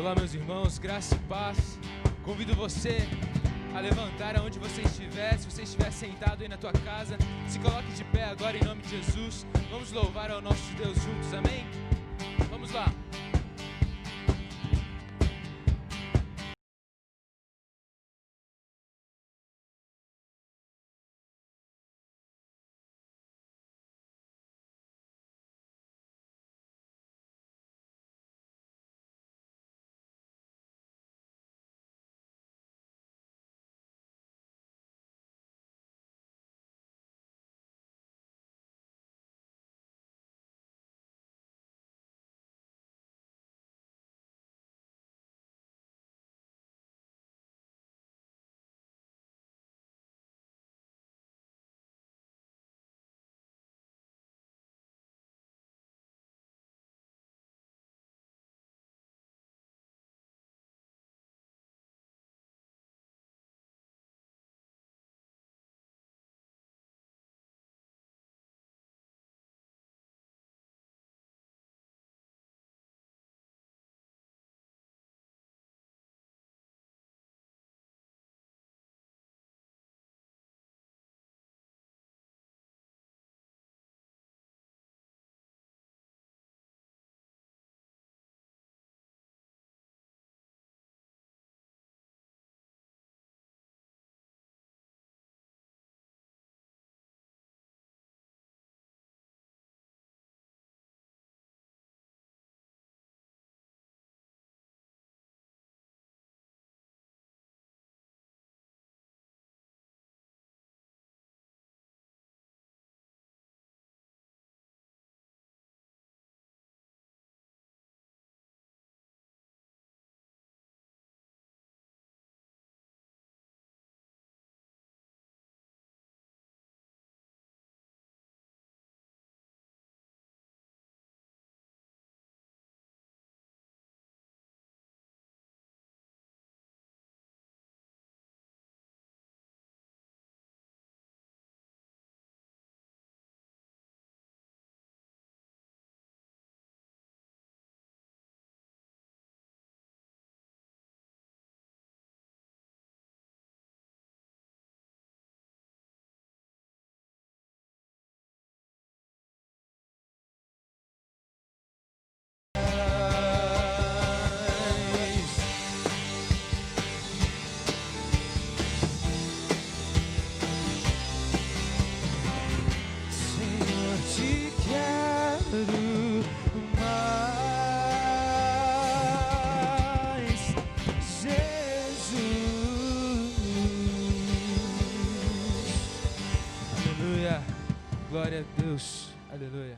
Olá, meus irmãos, graça e paz. Convido você a levantar aonde você estiver. Se você estiver sentado aí na tua casa, se coloque de pé agora em nome de Jesus. Vamos louvar ao nosso Deus juntos, amém? Vamos lá. Glória a Deus, aleluia.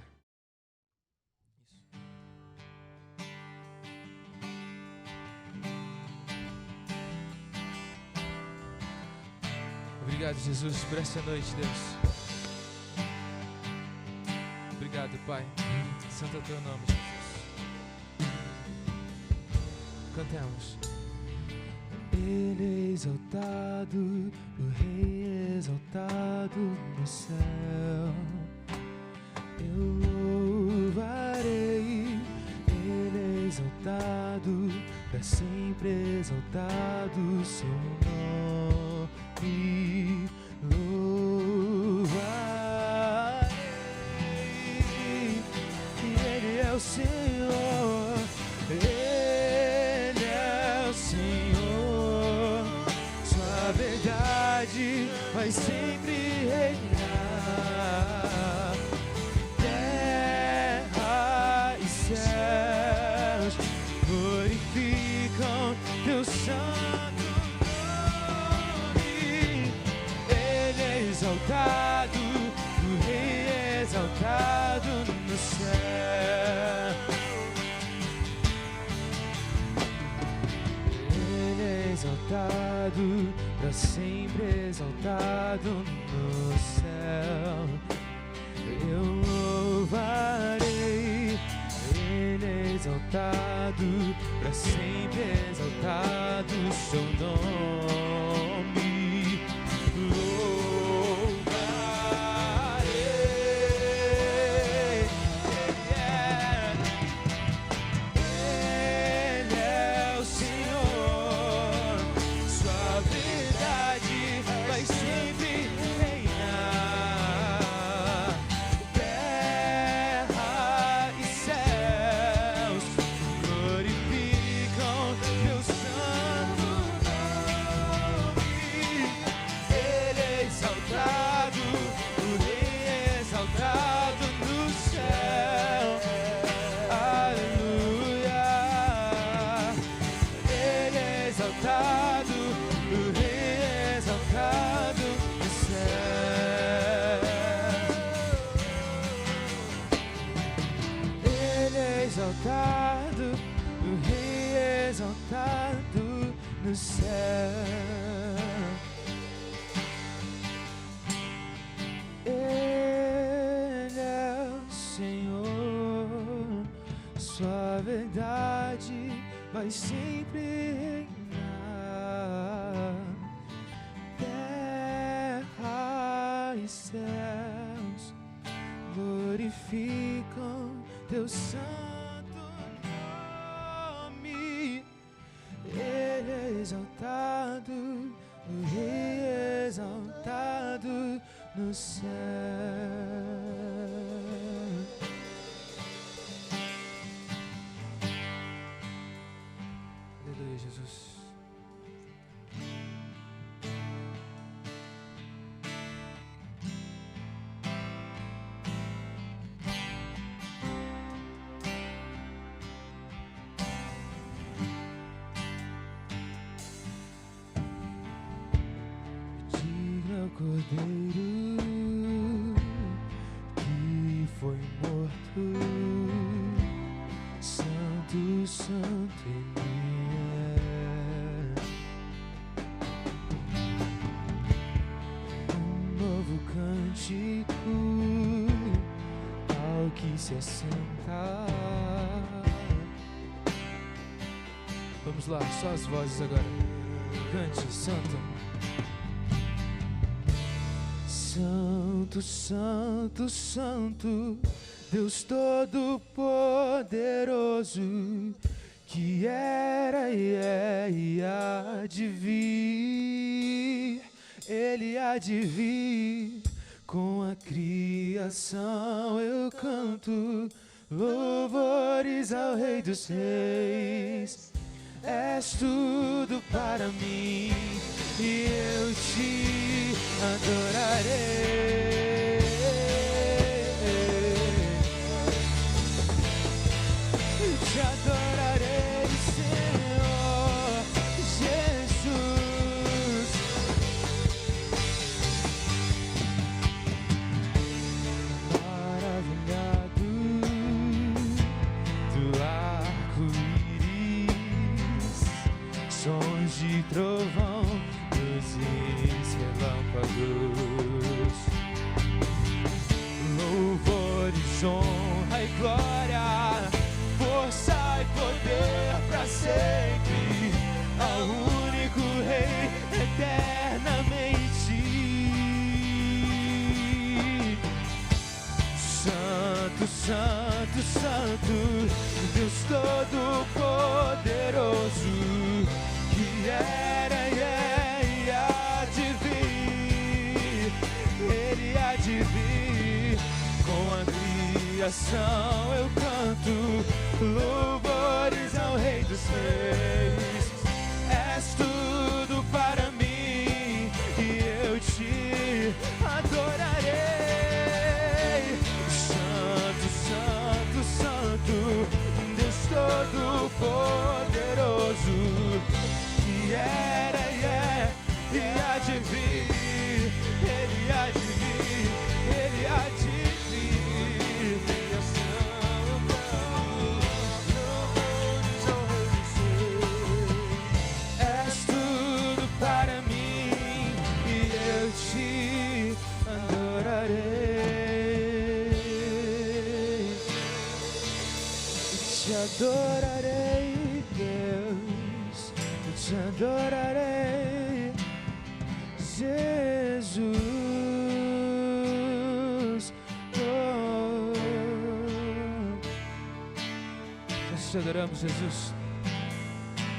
Obrigado, Jesus, por essa noite, Deus. Obrigado, Pai. Santo é o teu nome, Jesus. Cantemos. Ele é exaltado, o Rei é exaltado no céu. Eu louvarei, Ele é exaltado, para sempre exaltado seu nome. Louvarei, Ele é o Senhor, Ele é o Senhor. Sua verdade vai sempre reinar. Terra e céus glorificam teu santo nome. Ele é exaltado, o Rei é exaltado no céu. Ele é exaltado, para sempre exaltado no céu. Eu louvarei, Ele é exaltado, para sempre exaltado seu nome. Louvarei, Ele é o exaltado no céu. Ele é o Senhor, sua verdade vai sempre reinar. Terra e céus glorificam teu santo nome. Ele é exaltado, o Rei é exaltado no céu. Aleluia, Jesus. Cordeiro que foi morto, santo, santo Ele é. Um novo cântico ao que se assentar. Vamos lá, só as vozes agora. Cante, santo. Santo, santo, santo, Deus Todo-Poderoso, que era e é e há de vir. Ele há de vir, com a criação eu canto louvores ao Rei dos Reis. És tudo para mim e eu te adorarei. Te adorarei, Senhor Jesus. Maravilhado do arco-íris, sons de trovão, luzes, relâmpagos, louvores, honra e glória, força e poder pra sempre, ao único Rei eternamente. Santo, santo, santo, Deus Todo-Poderoso, que era e é e há de vir. Ele há de vir, com a criação eu canto louvores ao Rei dos Reis. És tudo para mim e eu te adorarei. Santo, santo, santo, Deus Todo-Poderoso, que era e é e há de vir. Ele há de vir, ele há de vir. És tudo para mim e eu te adorarei. Te adorarei, Deus, te adorarei, Jesus. Nós te adoramos, Jesus.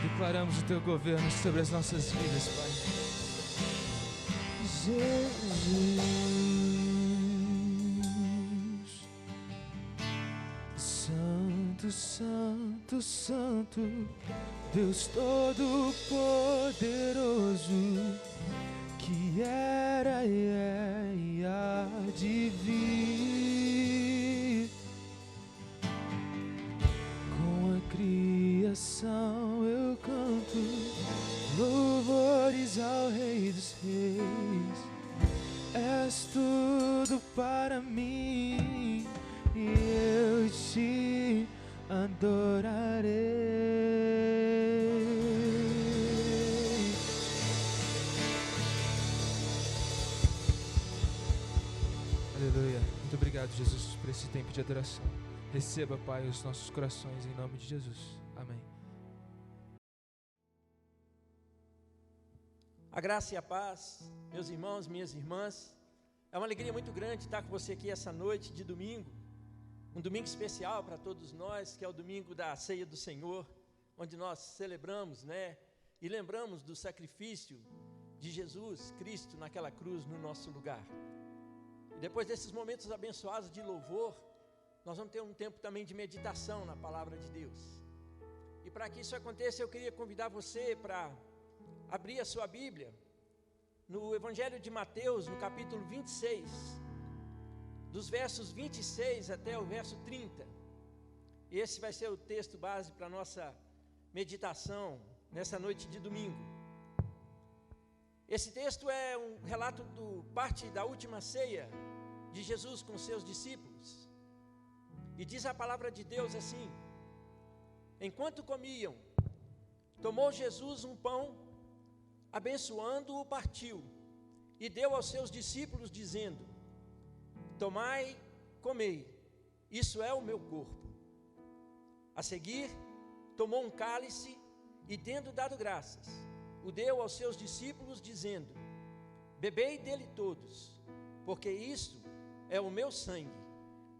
Declaramos o teu governo sobre as nossas vidas, Pai. Jesus. Santo, santo, santo, Deus Todo-Poderoso, que era e é e há de vir. Com a criação eu canto louvores ao Rei dos Reis. És tudo para mim e eu te adorarei. Obrigado, Jesus, por esse tempo de adoração. Receba, Pai, os nossos corações em nome de Jesus. Amém. A graça e a paz, meus irmãos, minhas irmãs. É uma alegria muito grande estar com você aqui essa noite de domingo. Um domingo especial para todos nós, que é o domingo da Ceia do Senhor, onde nós celebramos, e lembramos do sacrifício de Jesus Cristo naquela cruz no nosso lugar. E depois desses momentos abençoados de louvor, nós vamos ter um tempo também de meditação na palavra de Deus. E para que isso aconteça, eu queria convidar você para abrir a sua Bíblia no Evangelho de Mateus, no capítulo 26, dos versos 26 até o verso 30. Esse vai ser o texto base para a nossa meditação nessa noite de domingo. Esse texto é um relato parte da última ceia de Jesus com seus discípulos. E diz a palavra de Deus assim: enquanto comiam, tomou Jesus um pão, abençoando-o, partiu, e deu aos seus discípulos, dizendo: tomai, comei, isso é o meu corpo. A seguir, tomou um cálice, e tendo dado graças, o deu aos seus discípulos, dizendo: bebei dele todos, porque isto é o meu sangue,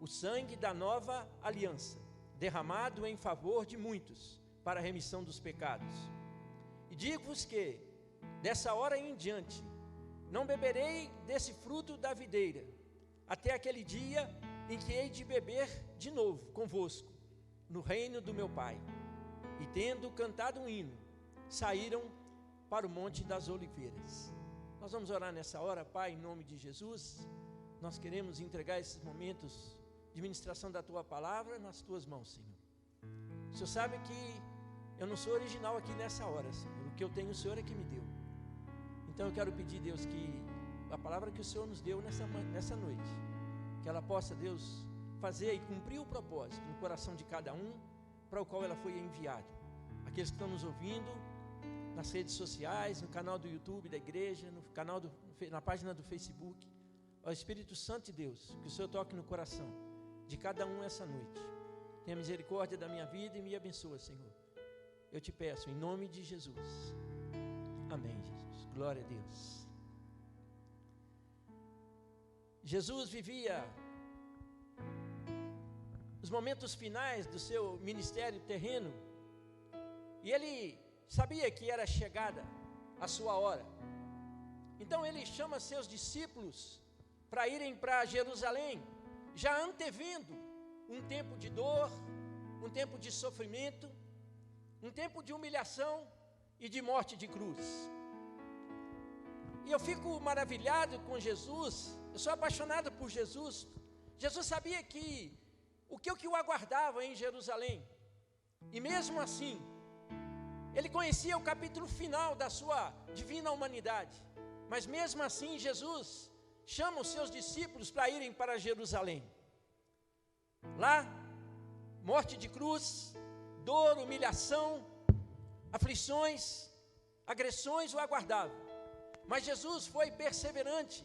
o sangue da nova aliança, derramado em favor de muitos, para a remissão dos pecados. E digo-vos que, dessa hora em diante, não beberei desse fruto da videira, até aquele dia em que hei de beber de novo convosco, no reino do meu Pai. E tendo cantado um hino, saíram para o Monte das Oliveiras. Nós vamos orar nessa hora. Pai, em nome de Jesus, nós queremos entregar esses momentos de ministração da Tua Palavra nas Tuas mãos, Senhor. O Senhor sabe que eu não sou original aqui nessa hora, Senhor. O que eu tenho, o Senhor é que me deu. Então eu quero pedir, Deus, que a palavra que o Senhor nos deu nessa noite, que ela possa, Deus, fazer e cumprir o propósito no coração de cada um para o qual ela foi enviada. Aqueles que estão nos ouvindo nas redes sociais, no canal do YouTube da igreja, na página do Facebook. Ó Espírito Santo de Deus, que o Senhor toque no coração de cada um essa noite. Tenha misericórdia da minha vida e me abençoa, Senhor. Eu te peço, em nome de Jesus. Amém, Jesus. Glória a Deus. Jesus vivia os momentos finais do seu ministério terreno, e ele sabia que era chegada a sua hora. Então ele chama seus discípulos para irem para Jerusalém, já antevendo um tempo de dor, um tempo de sofrimento, um tempo de humilhação e de morte de cruz. E eu fico maravilhado com Jesus. Eu sou apaixonado por Jesus. Jesus sabia o que o aguardava em Jerusalém, e mesmo assim ele conhecia o capítulo final da sua divina humanidade, mas mesmo assim Jesus chama os seus discípulos para irem para Jerusalém. Lá, morte de cruz, dor, humilhação, aflições, agressões o aguardavam. Mas Jesus foi perseverante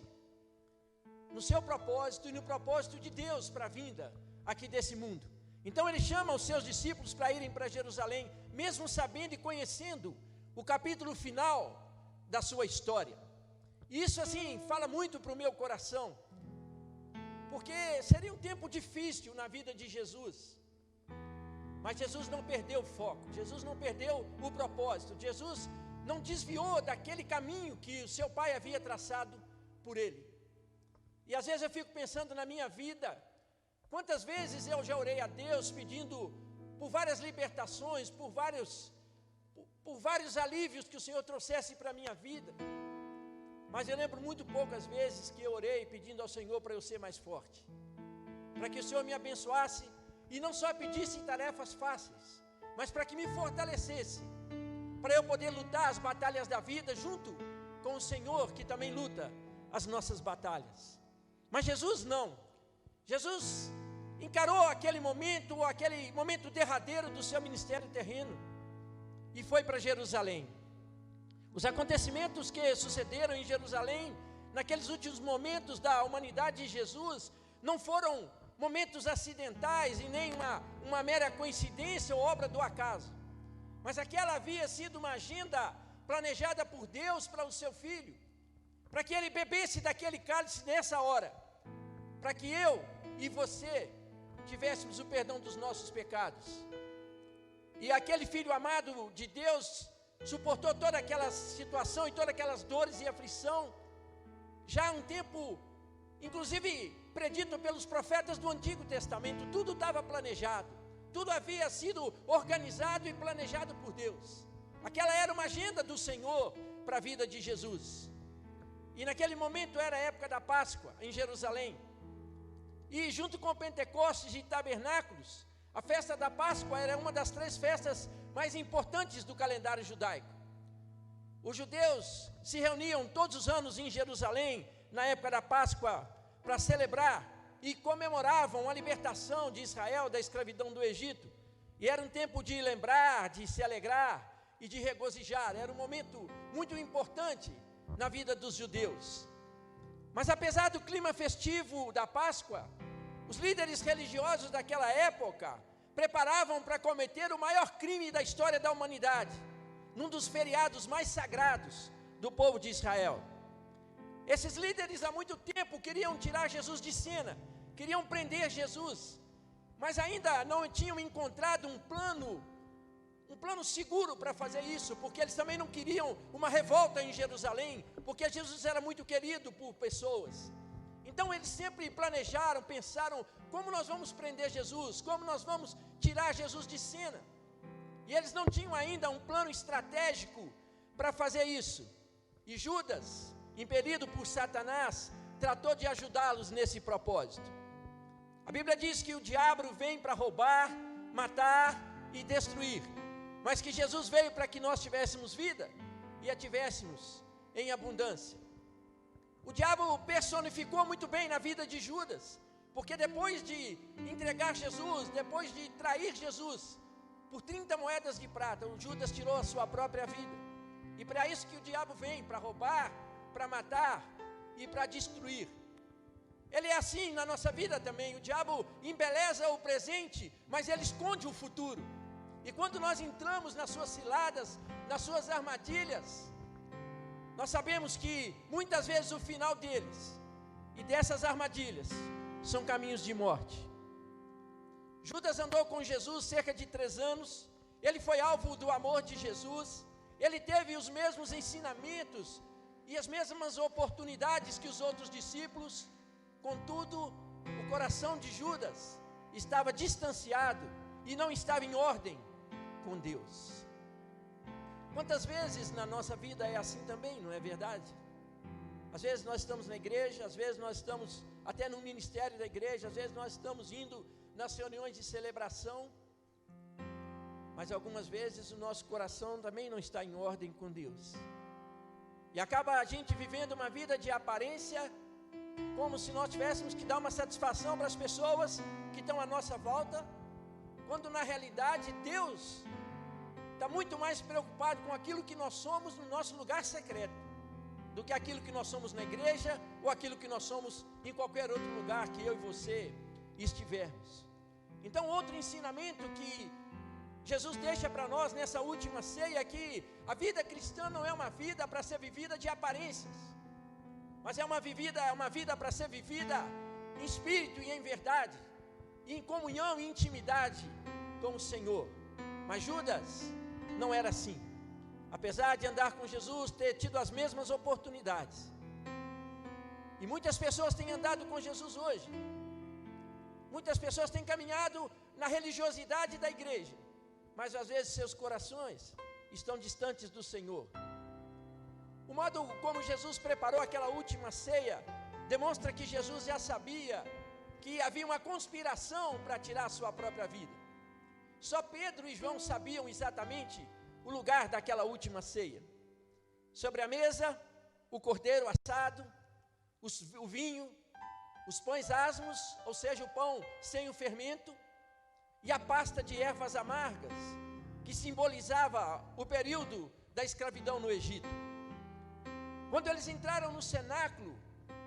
no seu propósito e no propósito de Deus para a vinda aqui desse mundo. Então ele chama os seus discípulos para irem para Jerusalém, mesmo sabendo e conhecendo o capítulo final da sua história. E isso assim fala muito para o meu coração, porque seria um tempo difícil na vida de Jesus, mas Jesus não perdeu o foco, Jesus não perdeu o propósito, Jesus não desviou daquele caminho que o seu Pai havia traçado por ele. E às vezes eu fico pensando na minha vida, quantas vezes eu já orei a Deus pedindo por várias libertações, por vários alívios que o Senhor trouxesse para a minha vida, mas eu lembro muito poucas vezes que eu orei pedindo ao Senhor para eu ser mais forte, para que o Senhor me abençoasse e não só pedisse tarefas fáceis, mas para que me fortalecesse, para eu poder lutar as batalhas da vida junto com o Senhor, que também luta as nossas batalhas. Mas Jesus não. Jesus encarou aquele momento derradeiro do seu ministério terreno e foi para Jerusalém. Os acontecimentos que sucederam em Jerusalém, naqueles últimos momentos da humanidade de Jesus, não foram momentos acidentais e nem uma mera coincidência ou obra do acaso, mas aquela havia sido uma agenda planejada por Deus para o seu filho, para que ele bebesse daquele cálice nessa hora, para que eu e você tivéssemos o perdão dos nossos pecados. E aquele filho amado de Deus suportou toda aquela situação e todas aquelas dores e aflição, já há um tempo, inclusive predito pelos profetas do Antigo Testamento. Tudo estava planejado, tudo havia sido organizado e planejado por Deus. Aquela era uma agenda do Senhor para a vida de Jesus. E naquele momento era a época da Páscoa em Jerusalém. E junto com Pentecostes e Tabernáculos, a festa da Páscoa era uma das 3 festas mais importantes do calendário judaico. Os judeus se reuniam todos os anos em Jerusalém, na época da Páscoa, para celebrar e comemoravam a libertação de Israel da escravidão do Egito. E era um tempo de lembrar, de se alegrar e de regozijar. Era um momento muito importante na vida dos judeus. Mas apesar do clima festivo da Páscoa, os líderes religiosos daquela época preparavam para cometer o maior crime da história da humanidade, num dos feriados mais sagrados do povo de Israel. Esses líderes há muito tempo queriam tirar Jesus de cena, queriam prender Jesus, mas ainda não tinham encontrado um plano seguro para fazer isso, porque eles também não queriam uma revolta em Jerusalém, porque Jesus era muito querido por pessoas. Então eles sempre planejaram, pensaram, como nós vamos prender Jesus, como nós vamos tirar Jesus de cena. E eles não tinham ainda um plano estratégico para fazer isso. E Judas, impelido por Satanás, tratou de ajudá-los nesse propósito. A Bíblia diz que o diabo vem para roubar, matar e destruir, mas que Jesus veio para que nós tivéssemos vida e a tivéssemos em abundância. O diabo personificou muito bem na vida de Judas, porque depois de entregar Jesus, depois de trair Jesus, por 30 moedas de prata, o Judas tirou a sua própria vida. E para isso que o diabo vem, para roubar, para matar e para destruir. Ele é assim na nossa vida também. O diabo embeleza o presente, mas ele esconde o futuro. E quando nós entramos nas suas ciladas, nas suas armadilhas, nós sabemos que muitas vezes o final deles e dessas armadilhas são caminhos de morte. Judas andou com Jesus cerca de 3 anos, ele foi alvo do amor de Jesus, ele teve os mesmos ensinamentos e as mesmas oportunidades que os outros discípulos. Contudo, o coração de Judas estava distanciado e não estava em ordem com Deus. Quantas vezes na nossa vida é assim também, não é verdade? Às vezes nós estamos na igreja, às vezes nós estamos até no ministério da igreja, às vezes nós estamos indo nas reuniões de celebração, mas algumas vezes o nosso coração também não está em ordem com Deus. E acaba a gente vivendo uma vida de aparência, como se nós tivéssemos que dar uma satisfação para as pessoas que estão à nossa volta, quando na realidade Deus está muito mais preocupado com aquilo que nós somos no nosso lugar secreto, do que aquilo que nós somos na igreja, ou aquilo que nós somos em qualquer outro lugar que eu e você estivermos. Então, outro ensinamento que Jesus deixa para nós nessa última ceia é que a vida cristã não é uma vida para ser vivida de aparências, mas é uma vida para ser vivida em espírito e em verdade, em comunhão e intimidade com o Senhor. Mas Judas não era assim. Apesar de andar com Jesus, ter tido as mesmas oportunidades, e muitas pessoas têm andado com Jesus hoje, muitas pessoas têm caminhado na religiosidade da igreja, mas às vezes seus corações estão distantes do Senhor. O modo como Jesus preparou aquela última ceia demonstra que Jesus já sabia que havia uma conspiração para tirar a sua própria vida. Só Pedro e João sabiam exatamente o lugar daquela última ceia. Sobre a mesa, o cordeiro assado, o vinho, os pães asmos, ou seja, o pão sem o fermento, e a pasta de ervas amargas, que simbolizava o período da escravidão no Egito. Quando eles entraram no cenáculo,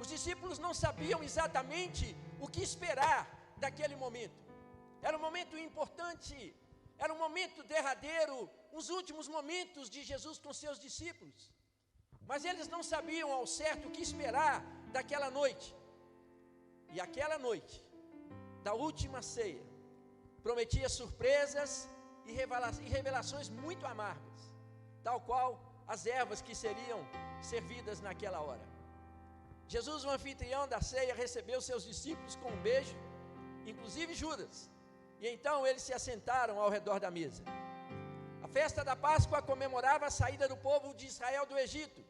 os discípulos não sabiam exatamente o que esperar daquele momento. Era um momento importante, era um momento derradeiro, os últimos momentos de Jesus com seus discípulos. Mas eles não sabiam ao certo o que esperar daquela noite. E aquela noite, da última ceia, prometia surpresas e revelações muito amargas, tal qual as ervas que seriam servidas naquela hora. Jesus, o anfitrião da ceia, recebeu seus discípulos com um beijo, inclusive Judas, e então eles se assentaram ao redor da mesa. A festa da Páscoa comemorava a saída do povo de Israel do Egito,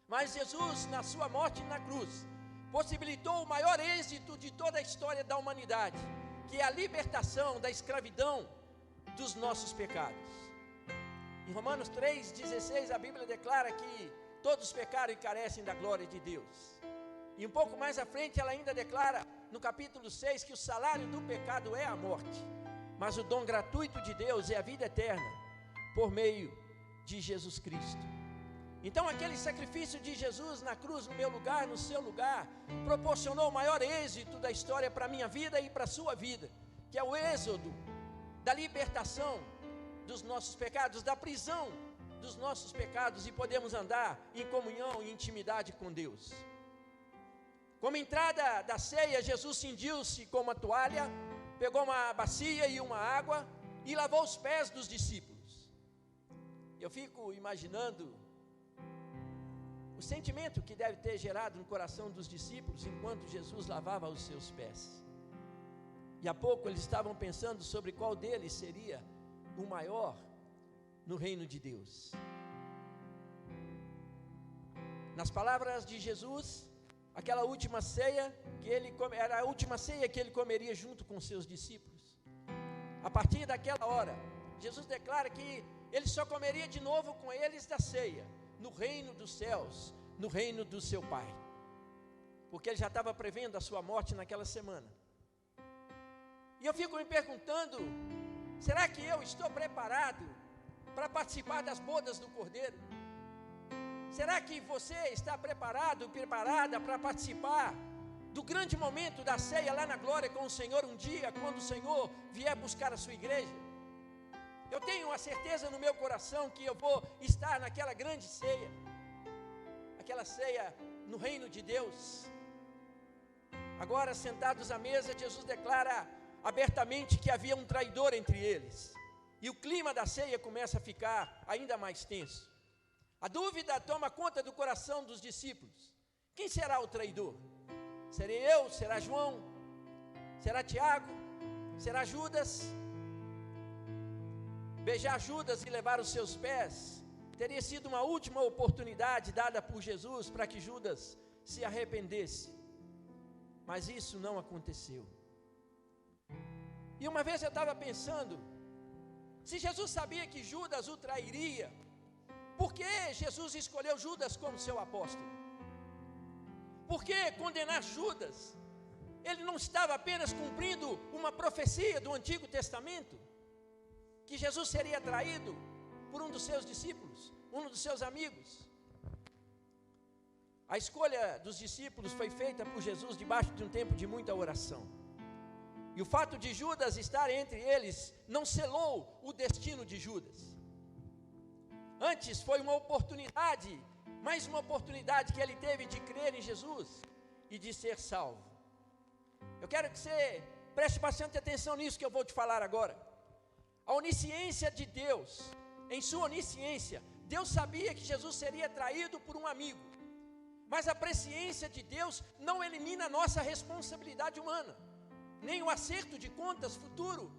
mas Jesus, na sua morte na cruz, possibilitou o maior êxito de toda a história da humanidade, que é a libertação da escravidão dos nossos pecados. Em Romanos 3,16, a Bíblia declara que todos pecaram e carecem da glória de Deus. E um pouco mais à frente ela ainda declara, no capítulo 6, que o salário do pecado é a morte, mas o dom gratuito de Deus é a vida eterna, por meio de Jesus Cristo. Então aquele sacrifício de Jesus na cruz, no meu lugar, no seu lugar, proporcionou o maior êxito da história para a minha vida e para a sua vida, que é o êxodo da libertação dos nossos pecados, da prisão dos nossos pecados, e podemos andar em comunhão e intimidade com Deus. Como entrada da ceia, Jesus cingiu-se com uma toalha, pegou uma bacia e uma água e lavou os pés dos discípulos. Eu fico imaginando o sentimento que deve ter gerado no coração dos discípulos enquanto Jesus lavava os seus pés. E há pouco eles estavam pensando sobre qual deles seria o maior no reino de Deus. Nas palavras de Jesus, aquela última ceia era a última ceia que ele comeria junto com seus discípulos. A partir daquela hora, Jesus declara que ele só comeria de novo com eles da ceia, no reino dos céus, no reino do seu Pai, porque ele já estava prevendo a sua morte naquela semana. E eu fico me perguntando, será que eu estou preparado para participar das bodas do Cordeiro? Será que você está preparado, preparada para participar do grande momento da ceia lá na glória com o Senhor um dia, quando o Senhor vier buscar a sua igreja? Eu tenho a certeza no meu coração que eu vou estar naquela grande ceia, aquela ceia no reino de Deus. Agora, sentados à mesa, Jesus declara abertamente que havia um traidor entre eles, e o clima da ceia começa a ficar ainda mais tenso. A dúvida toma conta do coração dos discípulos. Quem será o traidor? Serei eu? Será João? Será Tiago? Será Judas? Beijar Judas e levar os seus pés teria sido uma última oportunidade dada por Jesus para que Judas se arrependesse, mas isso não aconteceu. E uma vez eu estava pensando, se Jesus sabia que Judas o trairia, por que Jesus escolheu Judas como seu apóstolo? Por que condenar Judas? Ele não estava apenas cumprindo uma profecia do Antigo Testamento, que Jesus seria traído por um dos seus discípulos, um dos seus amigos. A escolha dos discípulos foi feita por Jesus debaixo de um tempo de muita oração. E o fato de Judas estar entre eles não selou o destino de Judas. Antes foi uma oportunidade, mais uma oportunidade que ele teve de crer em Jesus e de ser salvo. Eu quero que você preste bastante atenção nisso que eu vou te falar agora. A onisciência de Deus, em sua onisciência, Deus sabia que Jesus seria traído por um amigo, mas a presciência de Deus não elimina a nossa responsabilidade humana, nem o acerto de contas futuro,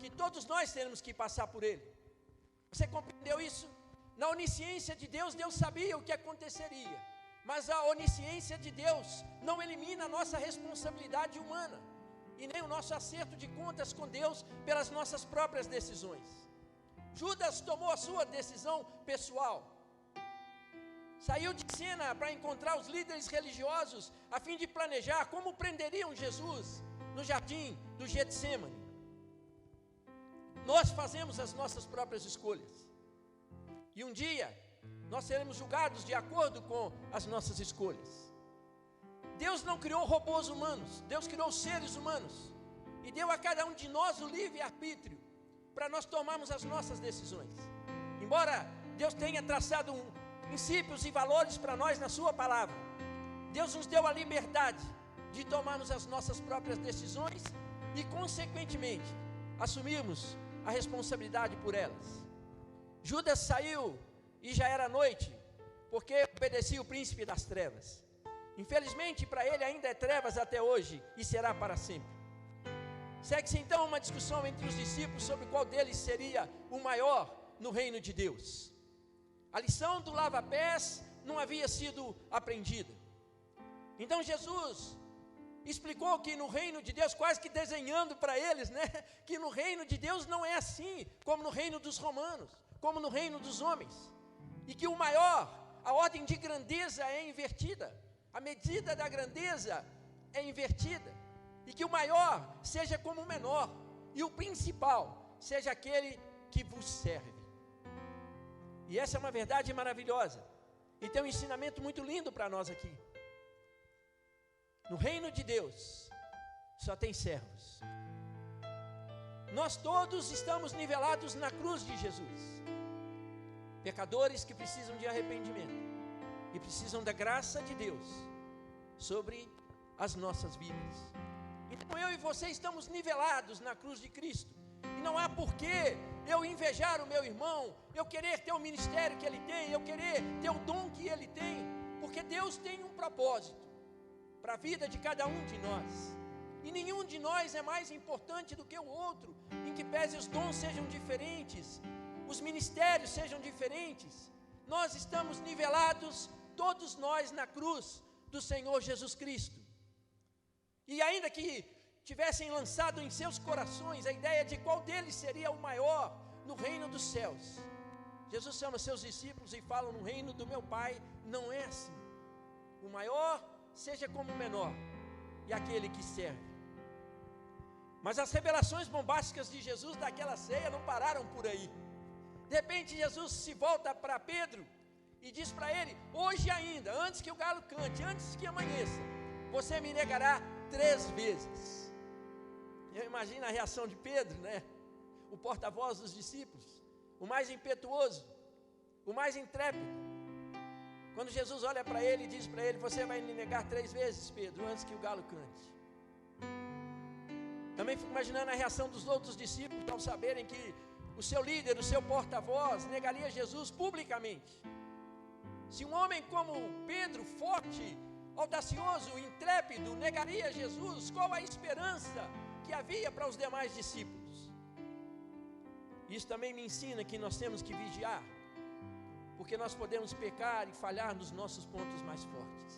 que todos nós teremos que passar por ele. Você compreendeu isso? Na onisciência de Deus, Deus sabia o que aconteceria, mas a onisciência de Deus não elimina a nossa responsabilidade humana, e nem o nosso acerto de contas com Deus pelas nossas próprias decisões. Judas tomou a sua decisão pessoal, saiu de cena para encontrar os líderes religiosos, a fim de planejar como prenderiam Jesus no jardim do Getsêmani. Nós fazemos as nossas próprias escolhas, e um dia nós seremos julgados de acordo com as nossas escolhas. Deus não criou robôs humanos, Deus criou seres humanos e deu a cada um de nós o livre-arbítrio para nós tomarmos as nossas decisões. Embora Deus tenha traçado princípios e valores para nós na sua palavra, Deus nos deu a liberdade de tomarmos as nossas próprias decisões e, consequentemente, assumirmos a responsabilidade por elas. Judas saiu e já era noite, porque obedecia o príncipe das trevas. Infelizmente, para ele ainda é trevas até hoje e será para sempre. Segue-se então uma discussão entre os discípulos sobre qual deles seria o maior no reino de Deus. A lição do lava-pés não havia sido aprendida. Então Jesus explicou que no reino de Deus, quase que desenhando para eles, que no reino de Deus não é assim, como no reino dos romanos, como no reino dos homens. E que o maior, a ordem de grandeza é invertida, a medida da grandeza é invertida. E que o maior seja como o menor, e o principal seja aquele que vos serve. E essa é uma verdade maravilhosa, e tem um ensinamento muito lindo para nós aqui. No reino de Deus, só tem servos. Nós todos estamos nivelados na cruz de Jesus. Pecadores que precisam de arrependimento e precisam da graça de Deus sobre as nossas vidas. Então eu e você estamos nivelados na cruz de Cristo. E não há porquê eu invejar o meu irmão, eu querer ter o ministério que ele tem, eu querer ter o dom que ele tem, porque Deus tem um propósito para a vida de cada um de nós. E nenhum de nós é mais importante do que o outro, em que pese os dons sejam diferentes, os ministérios sejam diferentes. Nós estamos nivelados, todos nós, na cruz do Senhor Jesus Cristo. E ainda que tivessem lançado em seus corações a ideia de qual deles seria o maior no reino dos céus, Jesus chama seus discípulos e fala: no reino do meu Pai não é assim. O maior seja como o menor, e aquele que serve. Mas as revelações bombásticas de Jesus daquela ceia não pararam por aí. De repente Jesus se volta para Pedro e diz para ele: hoje ainda, antes que o galo cante, antes que amanheça, você me negará 3 vezes. Eu imagino a reação de Pedro, o porta-voz dos discípulos, o mais impetuoso, o mais intrépido. Quando Jesus olha para ele e diz para ele: você vai me negar 3 vezes, Pedro, antes que o galo cante. Também fico imaginando a reação dos outros discípulos ao saberem que o seu líder, o seu porta-voz, negaria Jesus publicamente. Se um homem como Pedro, forte, audacioso, intrépido, negaria Jesus, qual a esperança que havia para os demais discípulos? Isso também me ensina que nós temos que vigiar, porque nós podemos pecar e falhar nos nossos pontos mais fortes.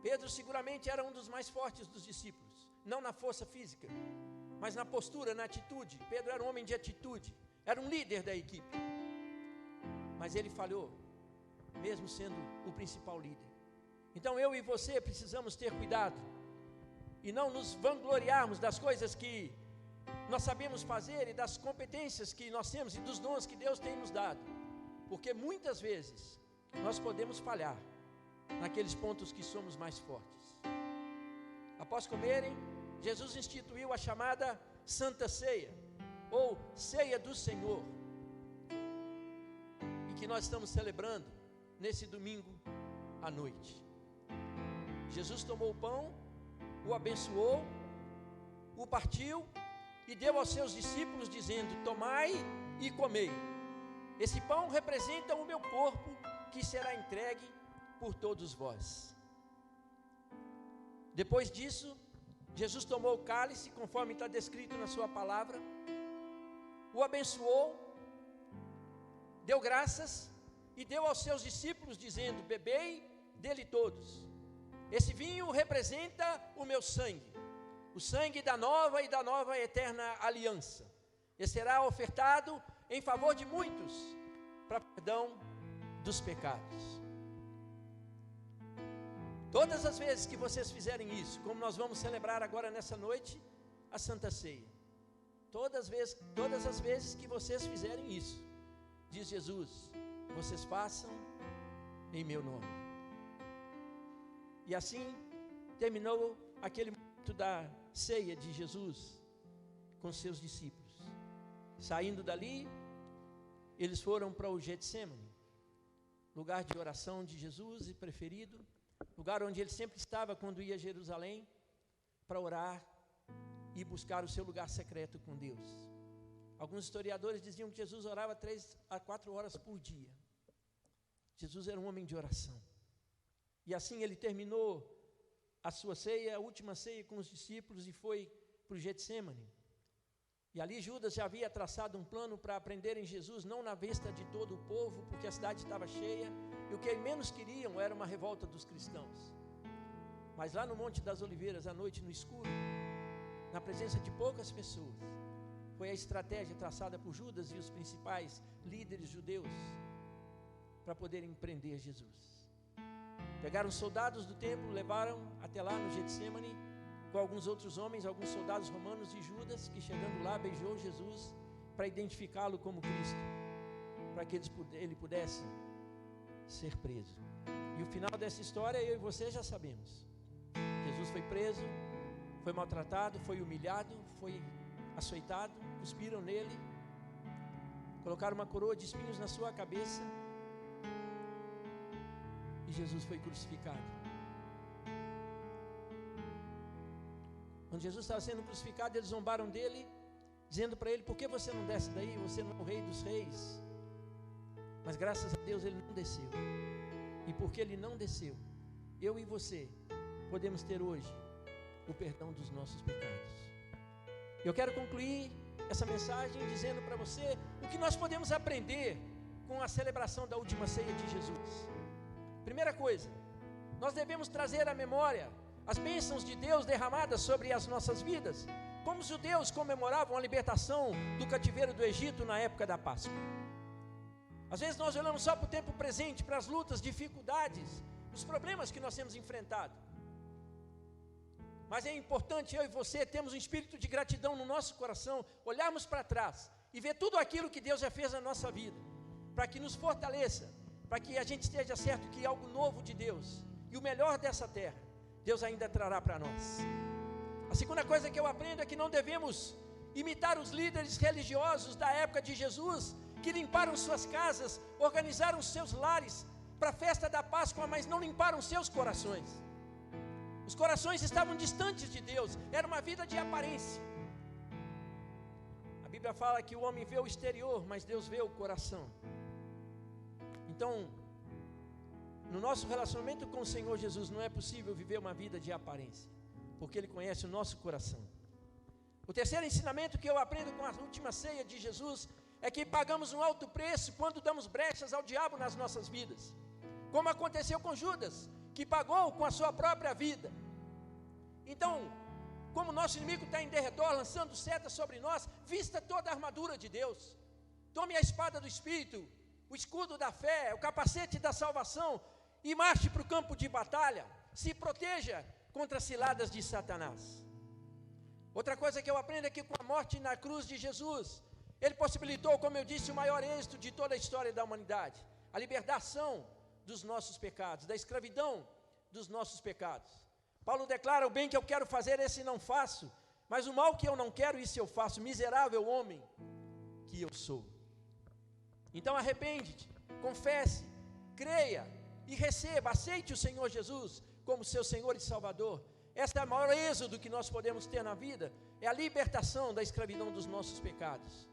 Pedro seguramente era um dos mais fortes dos discípulos, não na força física, mas na postura, na atitude. Pedro era um homem de atitude, era um líder da equipe, mas ele falhou, mesmo sendo o principal líder. Então eu e você precisamos ter cuidado e não nos vangloriarmos das coisas que nós sabemos fazer e das competências que nós temos e dos dons que Deus tem nos dado, porque muitas vezes nós podemos falhar naqueles pontos que somos mais fortes. Após comerem, Jesus instituiu a chamada Santa Ceia, ou Ceia do Senhor, e que nós estamos celebrando nesse domingo à noite. Jesus tomou o pão, o abençoou, o partiu e deu aos seus discípulos, dizendo: tomai e comei. Esse pão representa o meu corpo, que será entregue por todos vós. Depois disso, Jesus tomou o cálice, conforme está descrito na sua palavra, o abençoou, deu graças e deu aos seus discípulos, dizendo: bebei dele todos. Esse vinho representa o meu sangue, o sangue da nova e da nova eterna aliança. Ele será ofertado em favor de muitos, para perdão dos pecados. Todas as vezes que vocês fizerem isso, como nós vamos celebrar agora nessa noite, a Santa Ceia, todas as vezes que vocês fizerem isso, diz Jesus, vocês façam em meu nome. E assim terminou aquele momento da ceia de Jesus com seus discípulos. Saindo dali, eles foram para o Getsemane, lugar de oração de Jesus e preferido, lugar onde ele sempre estava quando ia a Jerusalém para orar e buscar o seu lugar secreto com Deus. Alguns historiadores diziam que Jesus orava 3 a 4 horas por dia. Jesus era um homem de oração. E assim ele terminou a sua ceia, a última ceia com os discípulos, e foi para o Getsemane. E ali Judas já havia traçado um plano para prenderem Jesus, não na vista de todo o povo, porque a cidade estava cheia, e o que menos queriam era uma revolta dos cristãos. Mas lá no Monte das Oliveiras, à noite no escuro, na presença de poucas pessoas, foi a estratégia traçada por Judas e os principais líderes judeus para poderem prender Jesus. Pegaram os soldados do templo, levaram até lá no Getsemane, com alguns outros homens, alguns soldados romanos, e Judas, que chegando lá beijou Jesus para identificá-lo como Cristo, para que ele pudesse ser preso. E o final dessa história eu e você já sabemos. Jesus foi preso, foi maltratado, foi humilhado, foi açoitado, cuspiram nele, colocaram uma coroa de espinhos na sua cabeça, e Jesus foi crucificado. Quando Jesus estava sendo crucificado, eles zombaram dele, dizendo para ele: por que você não desce daí? Você não é o rei dos reis. Mas graças a Deus ele não desceu. E porque ele não desceu, eu e você podemos ter hoje o perdão dos nossos pecados. Eu quero concluir essa mensagem dizendo para você o que nós podemos aprender com a celebração da última ceia de Jesus. Primeira coisa, nós devemos trazer à memória as bênçãos de Deus derramadas sobre as nossas vidas, como os judeus comemoravam a libertação do cativeiro do Egito na época da Páscoa. Às vezes nós olhamos só para o tempo presente, para as lutas, dificuldades, os problemas que nós temos enfrentado. Mas é importante eu e você termos um espírito de gratidão no nosso coração, olharmos para trás e ver tudo aquilo que Deus já fez na nossa vida, para que nos fortaleça, para que a gente esteja certo que algo novo de Deus e o melhor dessa terra, Deus ainda trará para nós. A segunda coisa que eu aprendo é que não devemos imitar os líderes religiosos da época de Jesus, que limparam suas casas, organizaram seus lares para a festa da Páscoa, mas não limparam seus corações. Os corações estavam distantes de Deus, era uma vida de aparência. A Bíblia fala que o homem vê o exterior, mas Deus vê o coração. Então, no nosso relacionamento com o Senhor Jesus, não é possível viver uma vida de aparência, porque Ele conhece o nosso coração. O terceiro ensinamento que eu aprendo com a última ceia de Jesus é que pagamos um alto preço quando damos brechas ao diabo nas nossas vidas, como aconteceu com Judas, que pagou com a sua própria vida. Então, como nosso inimigo está em derredor, lançando setas sobre nós, vista toda a armadura de Deus, tome a espada do Espírito, o escudo da fé, o capacete da salvação, e marche para o campo de batalha, se proteja contra as ciladas de Satanás. Outra coisa que eu aprendo é que com a morte na cruz de Jesus, Ele possibilitou, como eu disse, o maior êxito de toda a história da humanidade, a libertação dos nossos pecados, da escravidão dos nossos pecados. Paulo declara: o bem que eu quero fazer, esse não faço, mas o mal que eu não quero, isso eu faço, miserável homem que eu sou. Então arrepende-te, confesse, creia e receba, aceite o Senhor Jesus como seu Senhor e Salvador. Esta é o maior êxodo que nós podemos ter na vida, é a libertação da escravidão dos nossos pecados.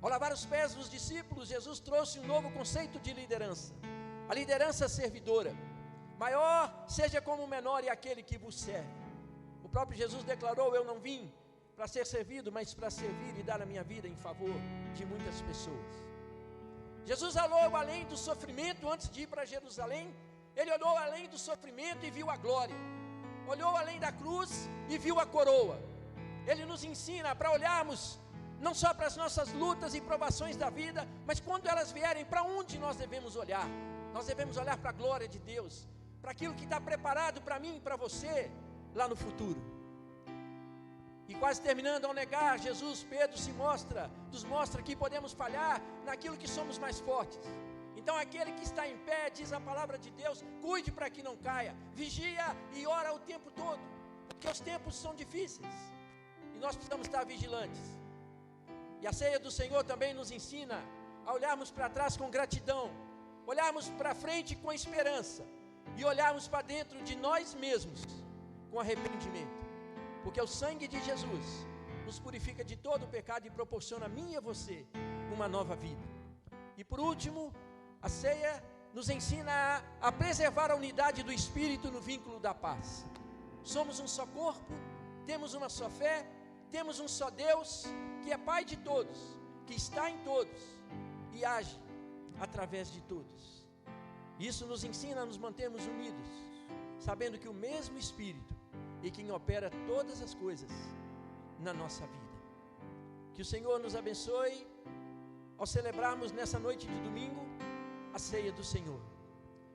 Ao lavar os pés dos discípulos, Jesus trouxe um novo conceito de liderança, a liderança servidora. Maior seja como o menor e aquele que vos serve. O próprio Jesus declarou: eu não vim para ser servido, mas para servir e dar a minha vida em favor de muitas pessoas. Jesus olhou além do sofrimento antes de ir para Jerusalém. Ele olhou além do sofrimento e viu a glória. Olhou além da cruz e viu a coroa. Ele nos ensina para olharmos não só para as nossas lutas e provações da vida, mas quando elas vierem, para onde nós devemos olhar? Nós devemos olhar para a glória de Deus, para aquilo que está preparado para mim e para você lá no futuro. E quase terminando, ao negar Jesus, Pedro nos mostra que podemos falhar naquilo que somos mais fortes. Então Então aquele que está em pé, diz a palavra de Deus, cuide para que não caia, vigia e ora o tempo todo, porque os tempos são difíceis, e nós precisamos estar vigilantes. E a ceia do Senhor também nos ensina a olharmos para trás com gratidão, olharmos para frente com esperança, e olharmos para dentro de nós mesmos com arrependimento, porque o sangue de Jesus nos purifica de todo o pecado e proporciona a mim e a você uma nova vida. E por último, a ceia nos ensina a preservar a unidade do Espírito no vínculo da paz. Somos um só corpo, temos uma só fé, temos um só Deus, que é Pai de todos, que está em todos e age através de todos. Isso nos ensina a nos mantermos unidos, sabendo que o mesmo Espírito é quem opera todas as coisas na nossa vida. Que o Senhor nos abençoe ao celebrarmos nessa noite de domingo a ceia do Senhor.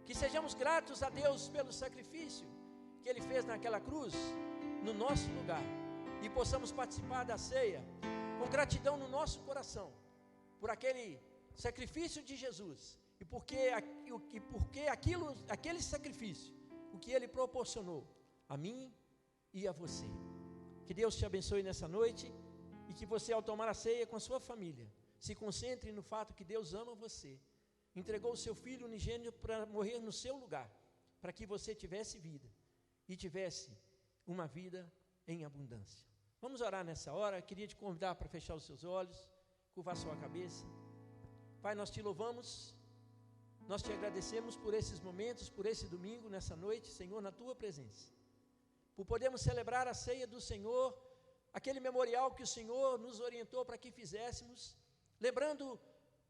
Que sejamos gratos a Deus pelo sacrifício que Ele fez naquela cruz, no nosso lugar, e possamos participar da ceia com gratidão no nosso coração, por aquele sacrifício de Jesus, e porque aquele sacrifício, o que Ele proporcionou a mim e a você. Que Deus te abençoe nessa noite, e que você, ao tomar a ceia com a sua família, se concentre no fato que Deus ama você, entregou o seu Filho unigênito para morrer no seu lugar, para que você tivesse vida, e tivesse uma vida em abundância. Vamos orar nessa hora. Queria te convidar para fechar os seus olhos, curvar sua cabeça. Pai, nós te louvamos, nós te agradecemos por esses momentos, por esse domingo, nessa noite, Senhor, na tua presença, por podermos celebrar a ceia do Senhor, aquele memorial que o Senhor nos orientou para que fizéssemos, lembrando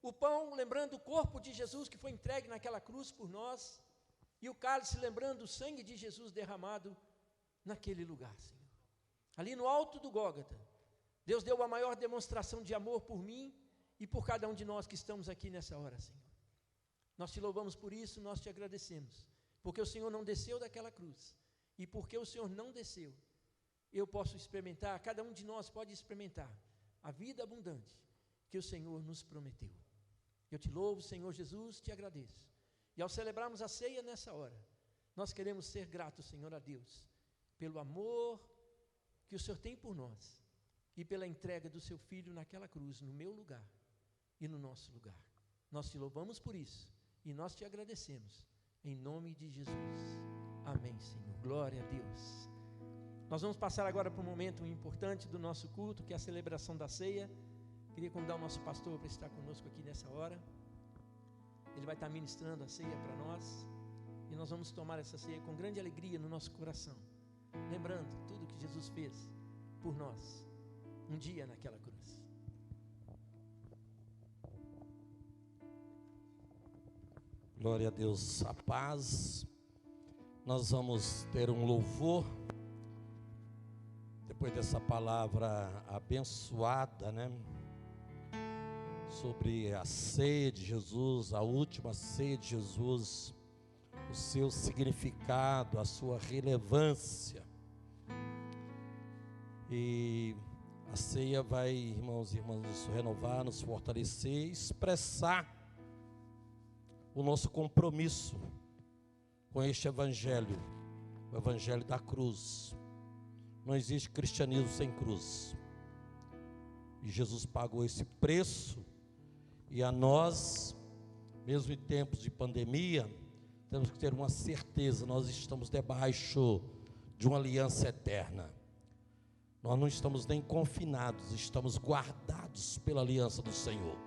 o pão, lembrando o corpo de Jesus que foi entregue naquela cruz por nós, e o cálice, lembrando o sangue de Jesus derramado naquele lugar, Senhor. Ali no alto do Gólgota, Deus deu a maior demonstração de amor por mim e por cada um de nós que estamos aqui nessa hora, Senhor. Nós te louvamos por isso, nós te agradecemos, porque o Senhor não desceu daquela cruz, e porque o Senhor não desceu, eu posso experimentar, cada um de nós pode experimentar a vida abundante que o Senhor nos prometeu. Eu te louvo, Senhor Jesus, te agradeço. E ao celebrarmos a ceia nessa hora, nós queremos ser gratos, Senhor, a Deus, pelo amor que o Senhor tem por nós, e pela entrega do seu Filho naquela cruz, no meu lugar e no nosso lugar. Nós te louvamos por isso, e nós te agradecemos, em nome de Jesus. Amém, Senhor. Glória a Deus. Nós vamos passar agora para um momento importante do nosso culto, que é a celebração da ceia. Queria convidar o nosso pastor para estar conosco aqui nessa hora. Ele vai estar ministrando a ceia para nós, e nós vamos tomar essa ceia com grande alegria no nosso coração, lembrando tudo que Jesus fez por nós, um dia naquela cruz. Glória a Deus, a paz. Nós vamos ter um louvor, depois dessa palavra abençoada, né? Sobre a ceia de Jesus, a última ceia de Jesus, o seu significado, a sua relevância. E a ceia vai, irmãos e irmãs, nos renovar, nos fortalecer, expressar o nosso compromisso com este evangelho, o evangelho da cruz. Não existe cristianismo sem cruz, e Jesus pagou esse preço. E a nós, mesmo em tempos de pandemia, temos que ter uma certeza: nós estamos debaixo de uma aliança eterna. Nós não estamos nem confinados, estamos guardados pela aliança do Senhor,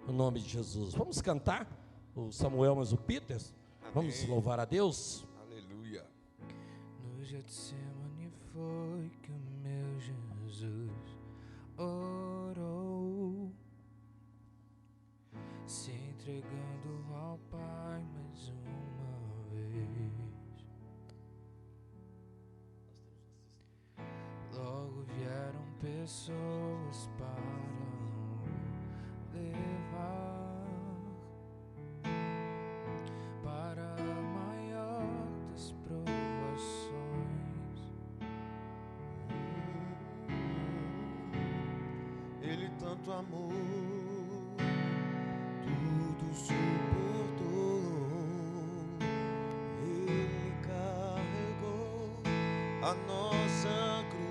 no nome de Jesus. Vamos cantar o Samuel, mas o Peter. Amém. Vamos louvar a Deus. Aleluia. No Getsemane foi que o meu Jesus orou, se entregando ao Pai mais uma vez. Logo vieram pessoas para o levar para a maior das provações. Ele tanto amou, tudo suportou. a nossa cruz.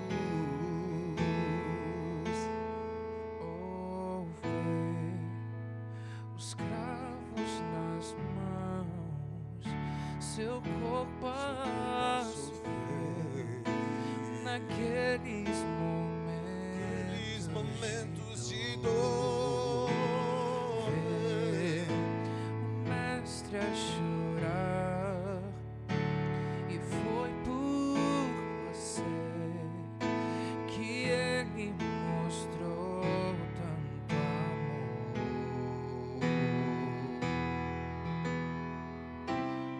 Os cravos nas mãos, seu corpo a sofrer, naqueles momentos de dor, ver o mestre a chorar, e foi por você que ele mostrou tanto amor.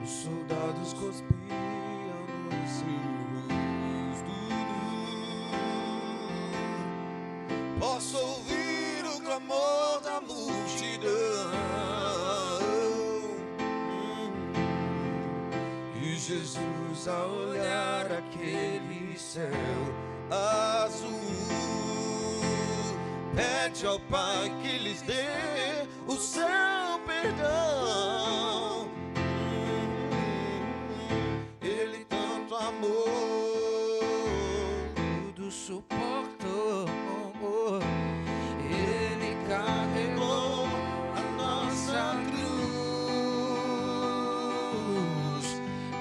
os soldados cuspiam no seu rosto. Posso ouvir o clamor da multidão, e Jesus, ao olhar aquele céu azul, pede ao Pai que lhes dê o seu perdão. Ele tanto amou, Tudo suportou, ele carregou a nossa cruz.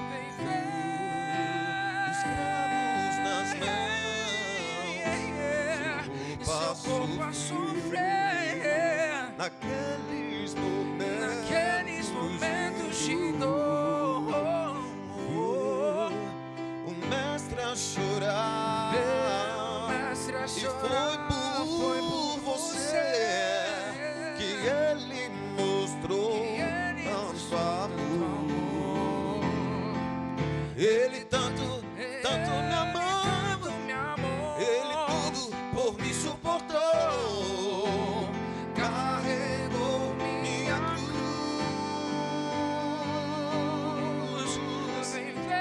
Vem ver Os cravos nas e seu corpo a sofrer naqueles momentos de dor. o mestre a chorar, Meu mestre a e chorar, foi por você que ele mostrou tanto amor. Ele tanto me amou, ele tudo por me suportou, carregou minha cruz. Vem ver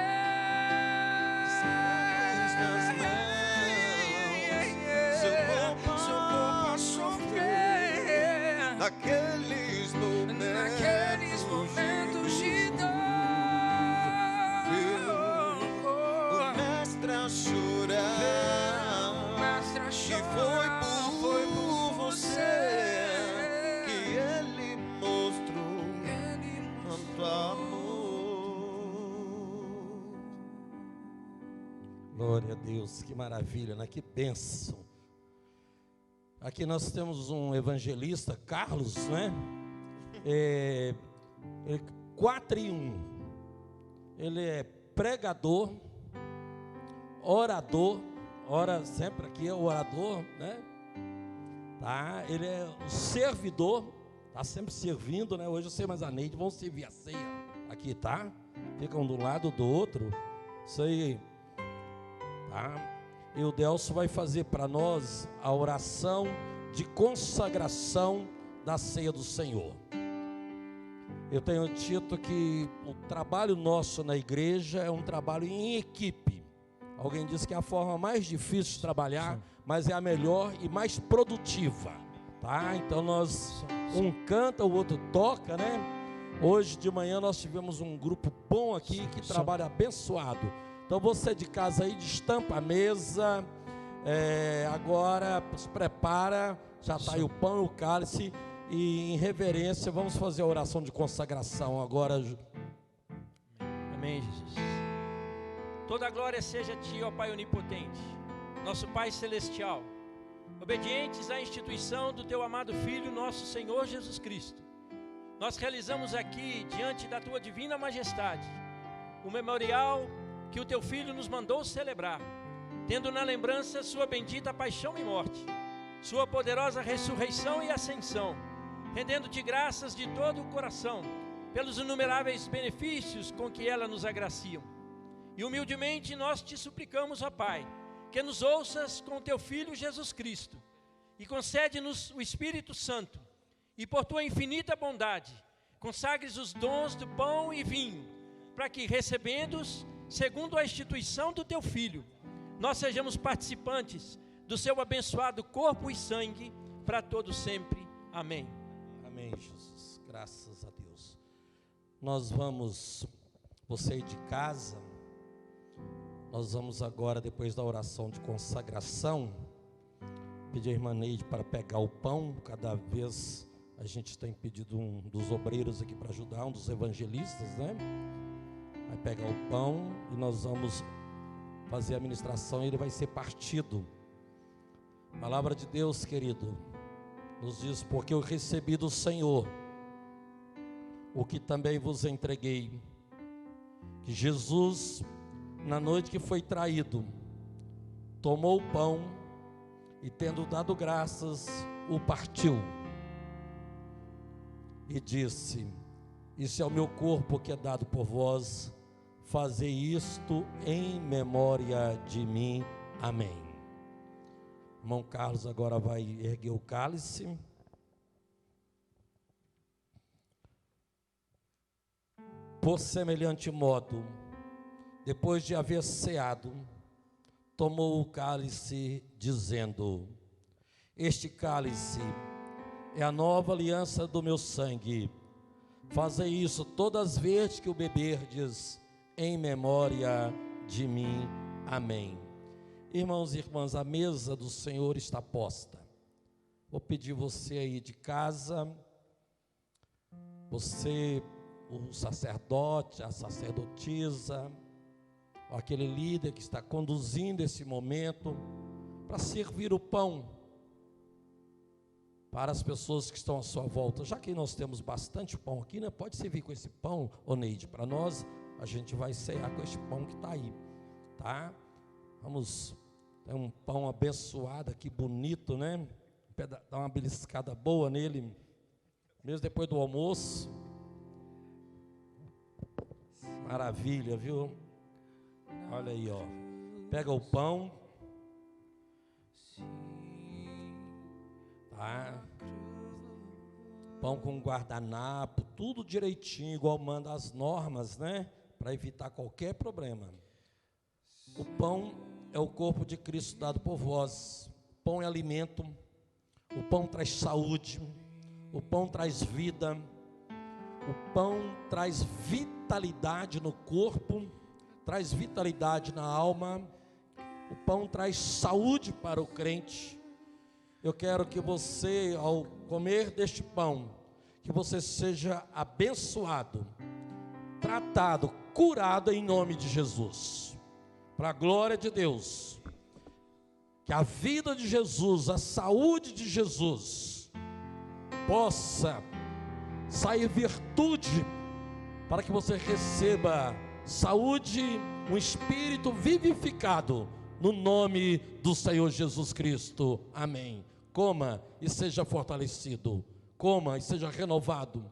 seu corpo a sofrer Naqueles momentos de dor. o mestre a chorar, Mestre a e chorar, foi por você que ele mostrou tanto amor. Glória a Deus, que maravilha, né? Que bênção. Aqui nós temos um evangelista, Carlos, né? 4 em 1. Ele é pregador, orador, ora sempre aqui é o orador, né? Tá? Ele é o servidor, tá sempre servindo, né? Hoje você mais a Neide vão servir a ceia aqui, tá? Ficam do lado do outro, isso aí, tá? E o Delcio vai fazer para nós a oração de consagração da ceia do Senhor. Eu tenho dito que o trabalho nosso na igreja é um trabalho em equipe. Alguém disse que é a forma mais difícil de trabalhar, mas é a melhor e mais produtiva, tá? Então um canta, o outro toca, né? Hoje de manhã nós tivemos um grupo bom aqui que trabalha abençoado. Então você de casa aí, destampa a mesa, agora se prepara, já está aí o pão e o cálice, e em reverência vamos fazer a oração de consagração agora. Amém, Jesus. Toda a glória seja a Ti, ó Pai onipotente, nosso Pai celestial, obedientes à instituição do Teu amado Filho, nosso Senhor Jesus Cristo. Nós realizamos aqui, diante da Tua divina majestade, o memorial que o Teu Filho nos mandou celebrar, tendo na lembrança sua bendita paixão e morte, sua poderosa ressurreição e ascensão, rendendo-te graças de todo o coração, pelos inumeráveis benefícios com que ela nos agraciam. E humildemente nós te suplicamos, ó Pai, que nos ouças com Teu Filho Jesus Cristo, e concede-nos o Espírito Santo, e por Tua infinita bondade, consagres os dons do pão e vinho, para que, recebendo-os, segundo a instituição do Teu Filho, nós sejamos participantes do Seu abençoado corpo e sangue, para todo sempre. Amém. Amém, Jesus. Graças a Deus. Nós vamos, você aí de casa, Nós vamos agora, depois da oração de consagração, pedir a irmã Neide para pegar o pão. Cada vez a gente tem pedido um dos obreiros aqui para ajudar, um dos evangelistas, né? Vai pegar o pão e nós vamos fazer a ministração e ele vai ser partido. A palavra de Deus, querido, nos diz: porque eu recebi do Senhor o que também vos entreguei, que Jesus, na noite que foi traído, tomou o pão e, tendo dado graças, o partiu e disse: isso é o meu corpo que é dado por vós, fazei isto em memória de mim. Amém. Irmão Carlos agora vai erguer o cálice. Por semelhante modo, depois de haver ceado, tomou o cálice, dizendo: este cálice é a nova aliança do meu sangue. Fazei isso todas as vezes que o beberdes, em memória de mim. Amém. Irmãos e irmãs, a mesa do Senhor está posta. Vou pedir você aí de casa, você, o sacerdote, a sacerdotisa, aquele líder que está conduzindo esse momento, para servir o pão para as pessoas que estão à sua volta. Já que nós temos bastante pão aqui, né? Pode servir com esse pão, ô Neide, para nós. A gente vai cear com esse pão que está aí, tá? Vamos, tem um pão abençoado aqui, bonito, né? Dá uma beliscada boa nele, mesmo depois do almoço. Maravilha, viu? Olha aí, ó. Pega o pão. Tá? Pão com guardanapo, tudo direitinho, igual manda as normas, né? Para evitar qualquer problema. O pão é o corpo de Cristo dado por vós. O pão é alimento. O pão traz saúde. O pão traz vida. O pão traz vitalidade no corpo, traz vitalidade na alma. O pão traz saúde para o crente. Eu quero que você, ao comer deste pão, que você seja abençoado, tratado, curado em nome de Jesus. Para a glória de Deus. Que a vida de Jesus, a saúde de Jesus, possa sair virtude, para que você receba saúde, um espírito vivificado, no nome do Senhor Jesus Cristo. Amém. Coma e seja fortalecido. Coma e seja renovado.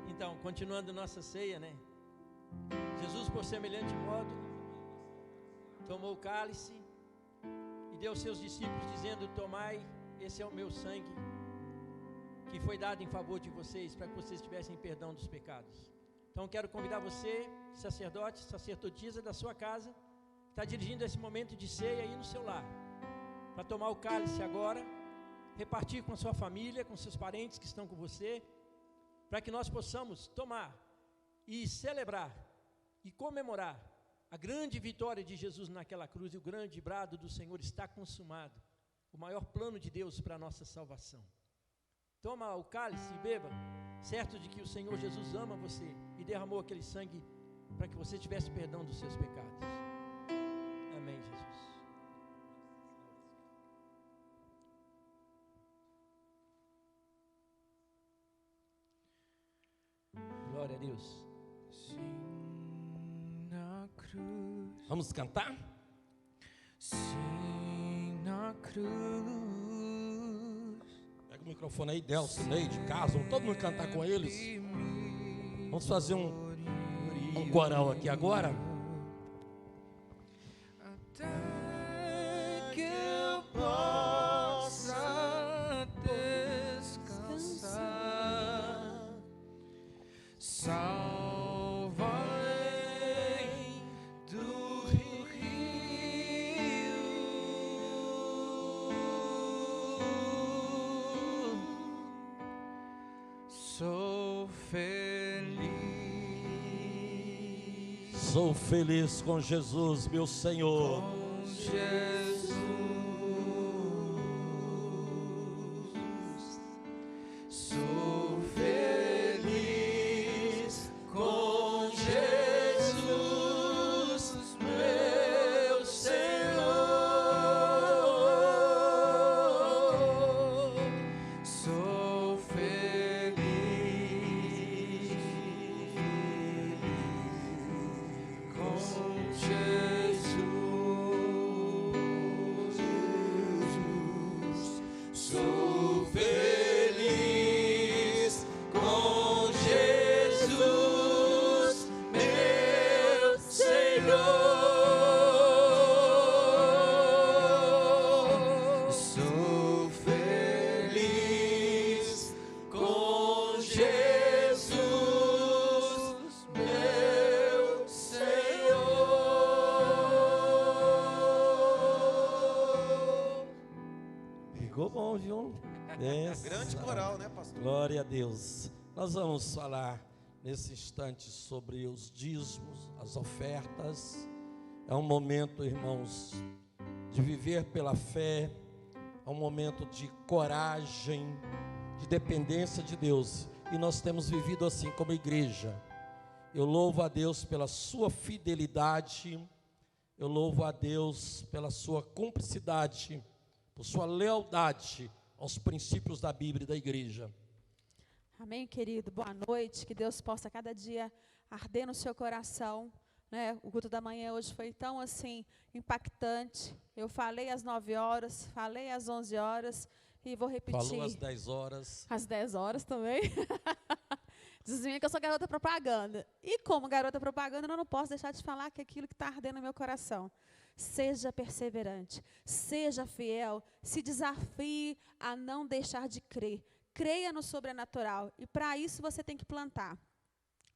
Então, continuando nossa ceia, né? Jesus, por semelhante modo, tomou o cálice e deu aos seus discípulos, dizendo: tomai, esse é o meu sangue, que foi dado em favor de vocês, para que vocês tivessem perdão dos pecados. Então, quero convidar você, sacerdote, sacerdotisa da sua casa, que está dirigindo esse momento de ceia aí no seu lar, para tomar o cálice agora, repartir com a sua família, com seus parentes que estão com você, para que nós possamos tomar e celebrar e comemorar a grande vitória de Jesus naquela cruz e o grande brado do Senhor: está consumado, o maior plano de Deus para a nossa salvação. Toma o cálice e beba, certo de que o Senhor Jesus ama você e derramou aquele sangue para que você tivesse perdão dos seus pecados. Amém, Jesus. Glória a Deus. Sim, na cruz. Vamos cantar? Sim, na cruz. Pega o microfone aí, Delcio, Neide, Carlos, vamos todo mundo cantar com eles. Vamos fazer um coral aqui agora. Até que eu possa descansar. feliz. Sou feliz com Jesus, meu Senhor. Com Jesus. Sou feliz com Jesus, meu Senhor. Sou feliz com Jesus. Sou feliz com Jesus, meu Senhor. Sou feliz com Jesus, meu Senhor. Ficou bom, viu? Grande coral, né, pastor? Glória a Deus. Nós vamos falar nesse instante sobre os dízimos, as ofertas. É um momento, irmãos, de viver pela fé. É um momento de coragem, de dependência de Deus. E nós temos vivido assim como igreja. Eu louvo a Deus pela sua fidelidade. Eu louvo a Deus pela sua cumplicidade, por sua lealdade aos princípios da Bíblia e da igreja. Amém, querido? Boa noite. Que Deus possa cada dia arder no seu coração, né? O culto da manhã hoje foi tão assim impactante. Eu falei às 9 horas, falei às 11 horas e vou repetir. Falou às 10 horas. Às 10 horas também. Dizem que eu sou garota propaganda. E como garota propaganda, eu não posso deixar de falar que aquilo que está ardendo no meu coração. Seja perseverante, seja fiel, se desafie a não deixar de crer. Creia no sobrenatural. E para isso você tem que plantar.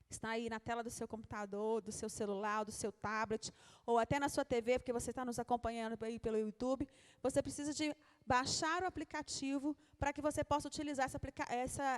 Está aí na tela do seu computador, do seu celular, do seu tablet, ou até na sua TV, porque você está nos acompanhando aí pelo YouTube. Você precisa de baixar o aplicativo para que você possa utilizar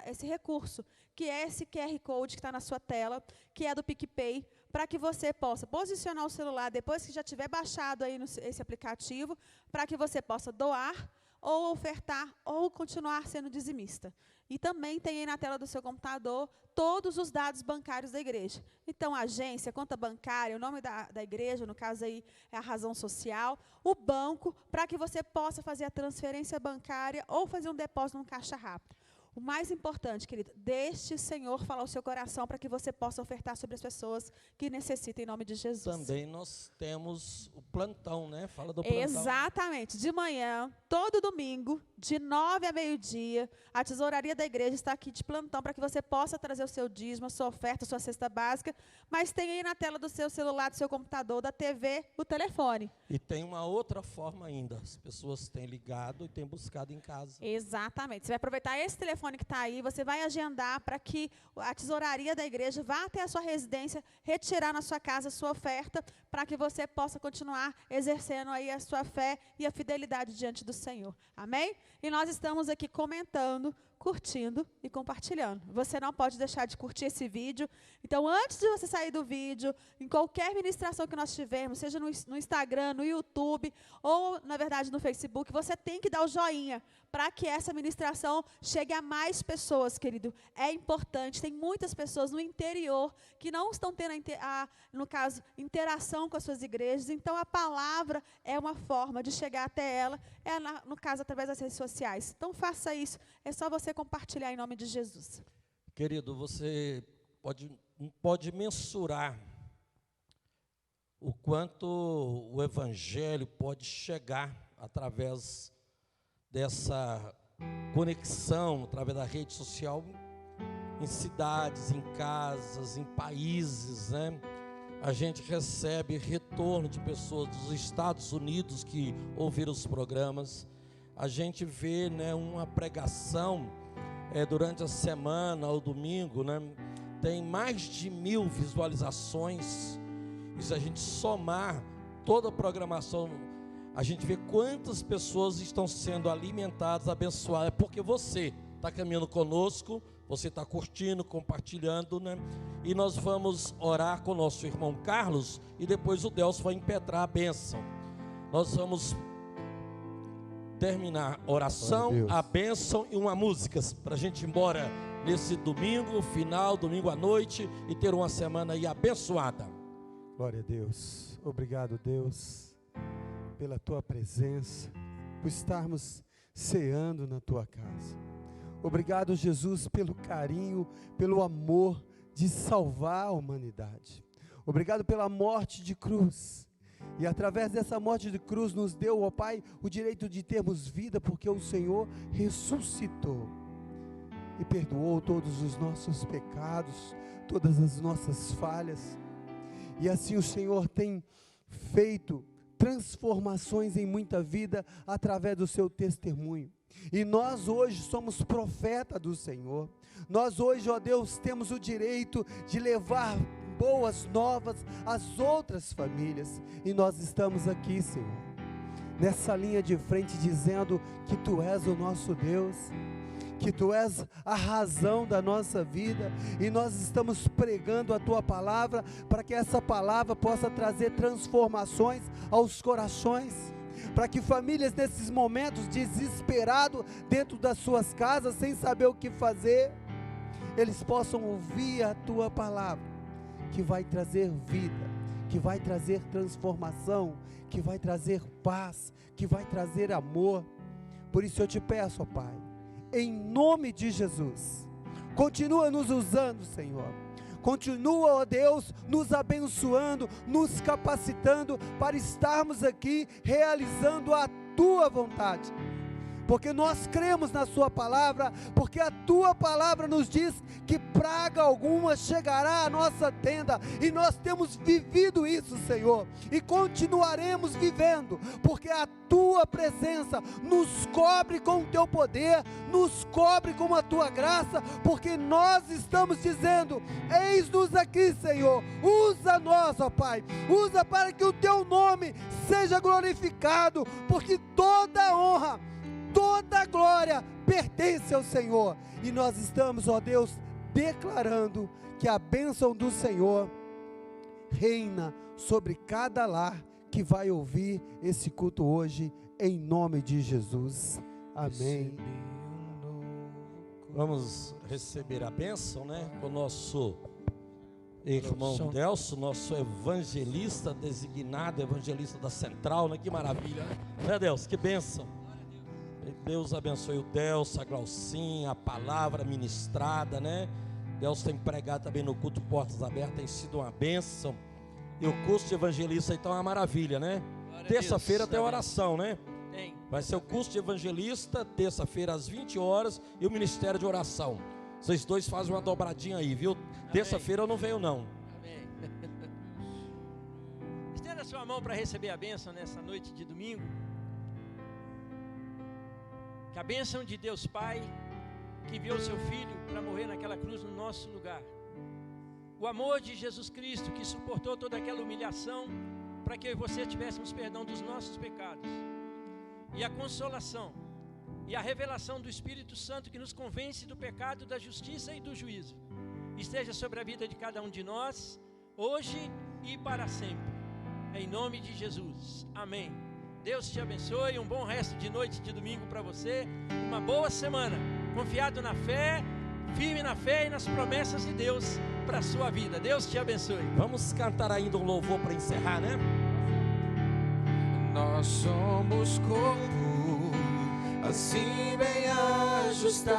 esse recurso, que é esse QR Code que está na sua tela, que é do PicPay, para que você possa posicionar o celular depois que já tiver baixado aí esse aplicativo, para que você possa doar, ou ofertar, ou continuar sendo dizimista. E também tem aí na tela do seu computador todos os dados bancários da igreja. Então, agência, conta bancária, o nome da igreja, no caso aí é a razão social, o banco, para que você possa fazer a transferência bancária ou fazer um depósito num caixa rápido. O mais importante, querido, deixe o Senhor falar o seu coração para que você possa ofertar sobre as pessoas que necessitam, em nome de Jesus. Também nós temos o plantão, né? Fala do plantão. Exatamente. De manhã, todo domingo, de 9 a meio-dia, a tesouraria da igreja está aqui de plantão para que você possa trazer o seu dízimo, a sua oferta, a sua cesta básica, mas tem aí na tela do seu celular, do seu computador, da TV, o telefone. E tem uma outra forma ainda. As pessoas têm ligado e têm buscado em casa. Exatamente. Você vai aproveitar esse telefone que está aí, você vai agendar para que a tesouraria da igreja vá até a sua residência, retirar na sua casa a sua oferta, para que você possa continuar exercendo aí a sua fé e a fidelidade diante do Senhor. Amém? E nós estamos aqui comentando, curtindo e compartilhando. Você não pode deixar de curtir esse vídeo. Então, antes de você sair do vídeo, em qualquer ministração que nós tivermos, seja no Instagram, no YouTube, ou, na verdade, no Facebook, você tem que dar o joinha para que essa ministração chegue a mais pessoas, querido. É importante. Tem muitas pessoas no interior que não estão tendo, no caso, interação com as suas igrejas. Então, a palavra é uma forma de chegar até ela, no caso, através das redes sociais. Então, faça isso. É só você compartilhar em nome de Jesus. Querido, você pode mensurar o quanto o evangelho pode chegar através dessa conexão, através da rede social, em cidades, em casas, em países, né? A gente recebe retorno de pessoas dos Estados Unidos que ouviram os programas. A gente vê, né, uma pregação durante a semana, ao domingo, né, tem mais de 1000 visualizações. E se a gente somar toda a programação, a gente vê quantas pessoas estão sendo alimentadas, abençoadas, porque você está caminhando conosco, você está curtindo, compartilhando, né? E nós vamos orar com o nosso irmão Carlos e depois o Delcio vai impetrar a bênção. Nós vamos terminar a oração, a bênção e uma música para a gente ir embora nesse domingo final, domingo à noite, e ter uma semana aí abençoada. Glória a Deus. Obrigado, Deus, pela tua presença, por estarmos ceando na tua casa. Obrigado, Jesus, pelo carinho, pelo amor de salvar a humanidade. Obrigado pela morte de cruz. E através dessa morte de cruz nos deu, ó Pai, o direito de termos vida, porque o Senhor ressuscitou e perdoou todos os nossos pecados, todas as nossas falhas. E assim o Senhor tem feito transformações em muita vida através do seu testemunho. E nós hoje somos profeta do Senhor. Nós hoje, ó Deus, temos o direito de levar boas novas às outras famílias. E nós estamos aqui, Senhor, nessa linha de frente, dizendo que Tu és o nosso Deus, que Tu és a razão da nossa vida, e nós estamos pregando a Tua palavra, para que essa palavra possa trazer transformações aos corações, para que famílias nesses momentos desesperados dentro das suas casas, sem saber o que fazer, eles possam ouvir a Tua palavra, que vai trazer vida, que vai trazer transformação, que vai trazer paz, que vai trazer amor. Por isso eu te peço, ó Pai, em nome de Jesus, continua nos usando, Senhor. Continua, ó Deus, nos abençoando, nos capacitando para estarmos aqui realizando a Tua vontade. Porque nós cremos na Sua palavra, porque a Tua palavra nos diz que praga alguma chegará à nossa tenda, e nós temos vivido isso, Senhor, e continuaremos vivendo, porque a Tua presença nos cobre com o Teu poder, nos cobre com a Tua graça, porque nós estamos dizendo: eis-nos aqui, Senhor, usa nós, ó Pai, usa para que o Teu nome seja glorificado, porque toda honra, toda glória pertence ao Senhor. E nós estamos, ó Deus, declarando que a bênção do Senhor reina sobre cada lar que vai ouvir esse culto hoje, em nome de Jesus. Amém. Vamos receber a bênção, né? Com o nosso irmão Delcio, nosso evangelista designado, evangelista da Central, né? Que maravilha, né, Deus? Que bênção. Deus abençoe o Delcio, a Glaucinha, a palavra ministrada, né? Deus tem pregado também no culto Portas Abertas, tem sido uma bênção. E o curso de evangelista então é uma maravilha, né? Terça-feira tem oração, né? Tem. Vai ser o curso de evangelista, terça-feira às 20 horas, e o ministério de oração. Vocês dois fazem uma dobradinha aí, viu? Terça-feira eu não venho não. Amém. Estenda a sua mão para receber a bênção nessa noite de domingo. Que a bênção de Deus Pai, que enviou seu Filho para morrer naquela cruz no nosso lugar, o amor de Jesus Cristo, que suportou toda aquela humilhação para que eu e você tivéssemos perdão dos nossos pecados, e a consolação e a revelação do Espírito Santo, que nos convence do pecado, da justiça e do juízo, esteja sobre a vida de cada um de nós, hoje e para sempre, em nome de Jesus. Amém. Deus te abençoe, um bom resto de noite de domingo para você, uma boa semana, confiado na fé, firme na fé e nas promessas de Deus para a sua vida. Deus te abençoe. Vamos cantar ainda um louvor para encerrar, né? Nós somos corpo, assim bem ajustados,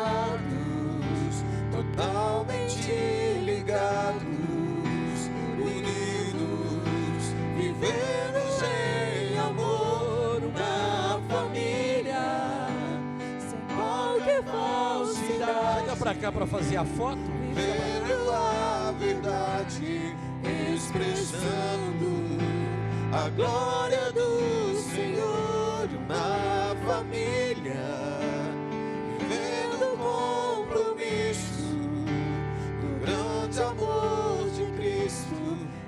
totalmente ligados, unidos, vivemos em amor, uma família, sem qualquer falsidade. Chega pra cá pra fazer a foto. Vendo a verdade, expressando a glória do Senhor, uma família, vivendo o compromisso do grande amor de Cristo.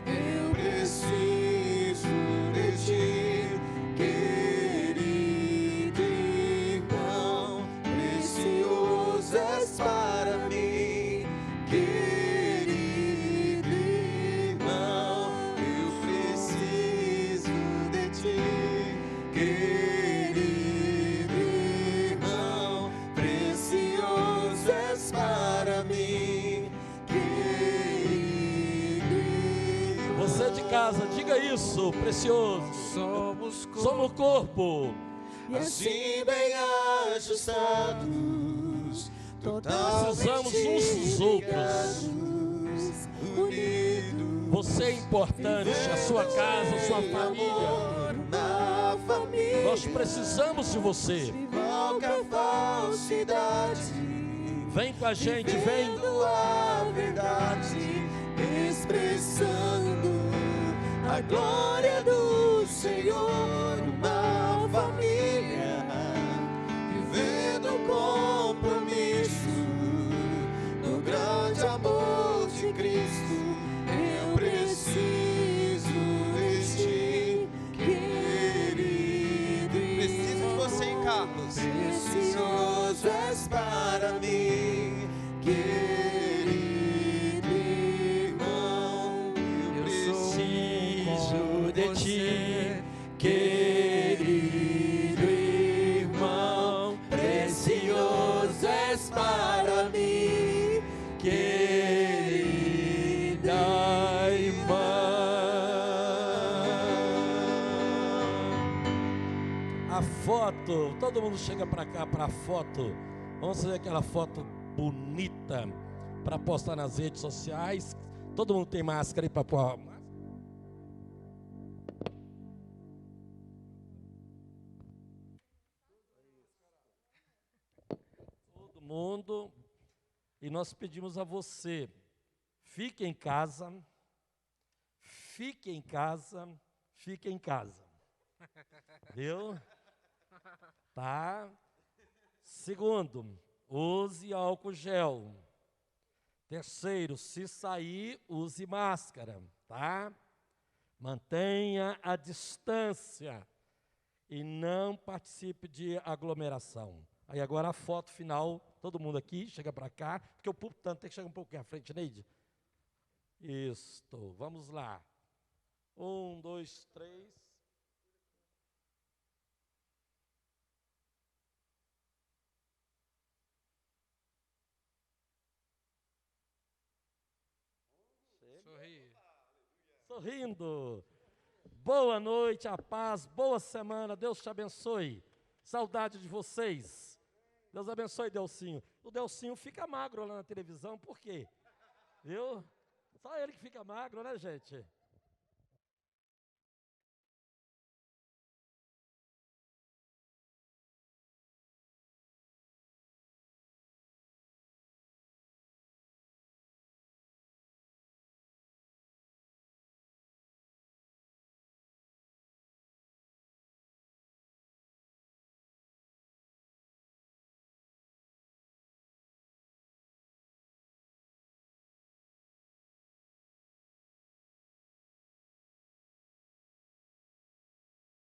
Eu preciso de ti, querido irmão, precioso é Diga isso, precioso. Somos corpo. Assim bem ajustados, Precisamos uns dos outros. unidos. Você é importante, a sua casa, a sua família. Na família, Nós precisamos de você. qualquer falsidade, Vem com a gente, vem. vivendo a verdade, expressando a glória do Senhor. Uma família, vivendo o compromisso no grande amor de Cristo. Eu preciso de ti, querido. Preciso de você, hein, Carlos? Precioso és para mim, querido irmão. Eu preciso de ti, querido irmão. Precioso és para mim, querida irmã. A foto, todo mundo chega para cá para a foto. Vamos fazer aquela foto bonita para postar nas redes sociais. Todo mundo tem máscara aí para pôr. Todo mundo. E nós pedimos a você, fique em casa, fique em casa, fique em casa. Viu? Tá? Segundo, use álcool gel. Terceiro, se sair, use máscara, tá? Mantenha a distância e não participe de aglomeração. Aí agora a foto final, todo mundo aqui, chega para cá, porque o público tanto tem que chegar um pouquinho à frente, Neide. Isto, vamos lá. 1, 2, 3. Sorrindo. Boa noite, a paz, boa semana, Deus te abençoe. Saudade de vocês. Deus abençoe, Delcinho. O Delcinho fica magro lá na televisão, por quê? Viu? Só ele que fica magro, né, gente?